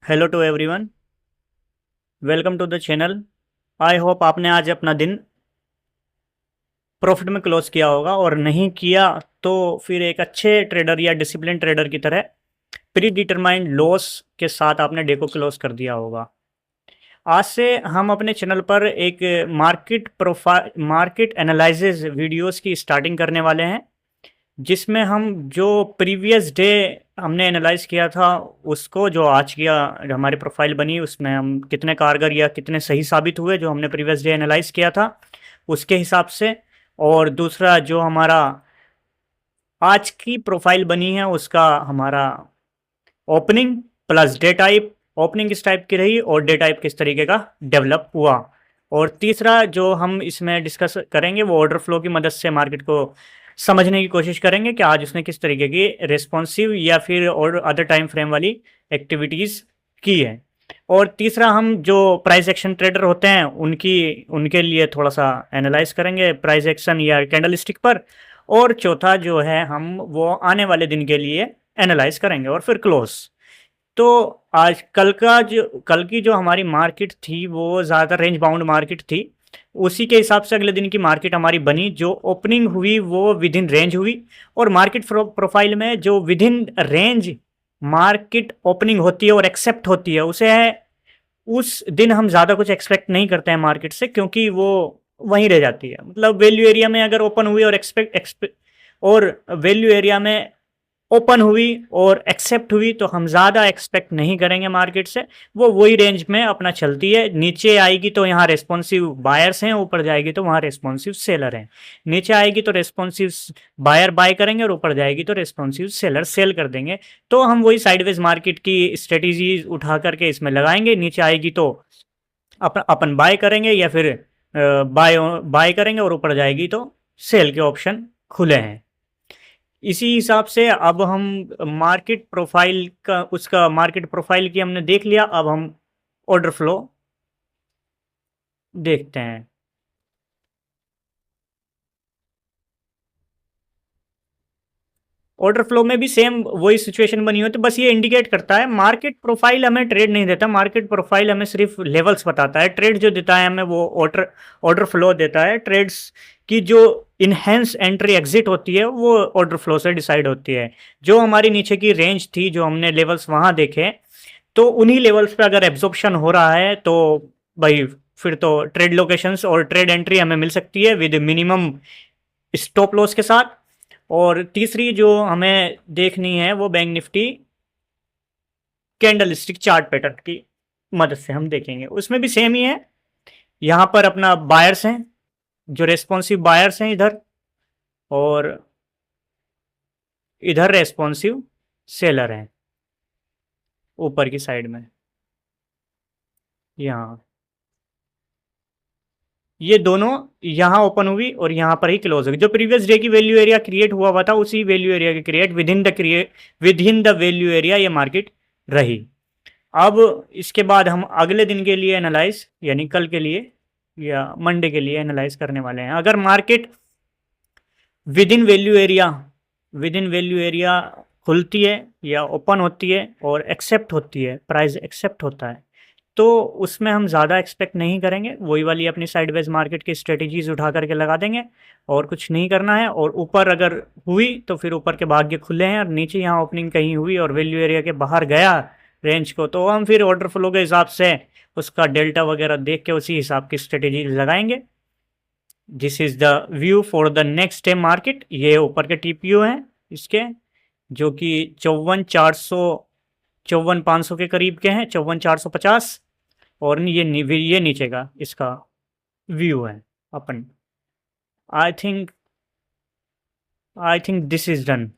Hello to everyone, welcome to the channel. I hope आपने आज अपना दिन प्रॉफिट में क्लोज किया होगा, और नहीं किया तो फिर एक अच्छे ट्रेडर या डिसिप्लिन ट्रेडर की तरह प्री डिटरमाइंड लॉस के साथ आपने डे को क्लोज कर दिया होगा। आज से हम अपने चैनल पर एक मार्केट एनालिसिस वीडियोस की स्टार्टिंग करने वाले हैं, जिसमें हम जो प्रीवियस डे हमने एनालाइज किया था उसको, जो आज किया हमारी प्रोफाइल बनी, उसमें हम कितने कारगर या कितने सही साबित हुए जो हमने प्रीवियस डे एनालाइज किया था उसके हिसाब से। और दूसरा जो हमारा आज की प्रोफाइल बनी है उसका हमारा opening plus day type, opening किस टाइप की रही और डे टाइप किस तरीके का डेवलप हुआ। और तीसरा जो हम इसमें डिस्कस करेंगे वो ऑर्डर फ्लो की मदद से मार्केट को समझने की कोशिश करेंगे कि आज उसने किस तरीके की रेस्पॉन्सिव या फिर और अदर टाइम फ्रेम वाली एक्टिविटीज़ की है। और तीसरा हम जो प्राइस एक्शन ट्रेडर होते हैं उनके लिए थोड़ा सा एनालाइज करेंगे प्राइस एक्शन या कैंडल स्टिक पर। और चौथा जो है हम वो आने वाले दिन के लिए एनालाइज करेंगे और फिर क्लोज। तो आज कल की जो हमारी मार्केट थी वो ज़्यादा रेंज बाउंड मार्केट थी। उसी के हिसाब से अगले दिन की मार्केट हमारी बनी। जो ओपनिंग हुई वो विद इन रेंज हुई, और मार्केट प्रोफाइल में जो with in range market opening होती है और एक्सेप्ट होती है उसे है, उस दिन हम ज़्यादा कुछ एक्सपेक्ट नहीं करते हैं मार्केट से, क्योंकि वो वहीं रह जाती है। मतलब वैल्यू एरिया में अगर ओपन हुई और वैल्यू एरिया में ओपन हुई और एक्सेप्ट हुई तो हम ज़्यादा एक्सपेक्ट नहीं करेंगे मार्केट से। वो वही रेंज में अपना चलती है। नीचे आएगी तो यहाँ रेस्पॉन्सिव बायर्स हैं, ऊपर जाएगी तो वहाँ रेस्पॉन्सिव सेलर हैं। नीचे आएगी तो रेस्पॉन्सिव बायर बाय करेंगे और ऊपर जाएगी तो रेस्पॉन्सिव सेलर सेल कर देंगे। तो हम वही साइडवेज मार्केट की स्ट्रेटेजी उठा करके इसमें लगाएंगे। नीचे आएगी तो अपन बाय करेंगे या फिर बाय करेंगे, और ऊपर जाएगी तो सेल के ऑप्शन खुले हैं। इसी हिसाब से अब हम मार्केट प्रोफाइल की हमने देख लिया। अब हम ऑर्डर फ्लो देखते हैं। ऑर्डर फ्लो में भी सेम वही सिचुएशन बनी होती है, बस ये इंडिकेट करता है। मार्केट प्रोफाइल हमें ट्रेड नहीं देता, मार्केट प्रोफाइल हमें सिर्फ लेवल्स बताता है। ट्रेड जो देता है हमें वो ऑर्डर फ्लो देता है। ट्रेड्स की जो इनहेंस एंट्री एग्जिट होती है वो ऑर्डर फ्लो से डिसाइड होती है। जो हमारी नीचे की रेंज थी, जो हमने लेवल्स वहाँ देखे, तो उन्हीं लेवल्स पे अगर एब्जॉर्प्शन हो रहा है तो भाई फिर तो ट्रेड लोकेशंस और ट्रेड एंट्री हमें मिल सकती है विद मिनिमम स्टॉप लॉस के साथ। और तीसरी जो हमें देखनी है वो bank Nifty candle stick chart pattern की मदद से हम देखेंगे। उसमें भी सेम ही है। यहाँ पर अपना बायर्स हैं, जो रेस्पॉन्सिव बायर्स हैं इधर, और इधर रेस्पॉन्सिव सेलर हैं ऊपर की साइड में। यहाँ ये दोनों यहाँ ओपन हुई और यहाँ पर ही क्लोज हुई। जो प्रीवियस डे की वैल्यू एरिया क्रिएट हुआ था उसी वैल्यू एरिया के create with in the value area ये मार्केट रही। अब इसके बाद हम अगले दिन के लिए एनालाइज, यानी कल के लिए या मंडे के लिए एनालाइज करने वाले हैं। अगर market with in value area खुलती है या ओपन होती है और एक्सेप्ट होती है, प्राइस एक्सेप्ट होता है, तो उसमें हम ज़्यादा एक्सपेक्ट नहीं करेंगे। वही वाली अपनी साइडवेज मार्केट की स्ट्रेटेजीज उठा करके लगा देंगे और कुछ नहीं करना है। और ऊपर अगर हुई तो फिर ऊपर के भाग्य खुले हैं, और नीचे यहाँ ओपनिंग कहीं हुई और वैल्यू एरिया के बाहर गया रेंज को, तो हम फिर ऑर्डर फ्लो के हिसाब से उसका डेल्टा वगैरह देख के उसी हिसाब की स्ट्रेटेजी लगाएंगे। This is the view for the next day market. ये ऊपर के टीपीयू हैं इसके, जो कि 54,500 के करीब के हैं, 54,450। और ये नीचे का इसका व्यू है अपन। I think this is done.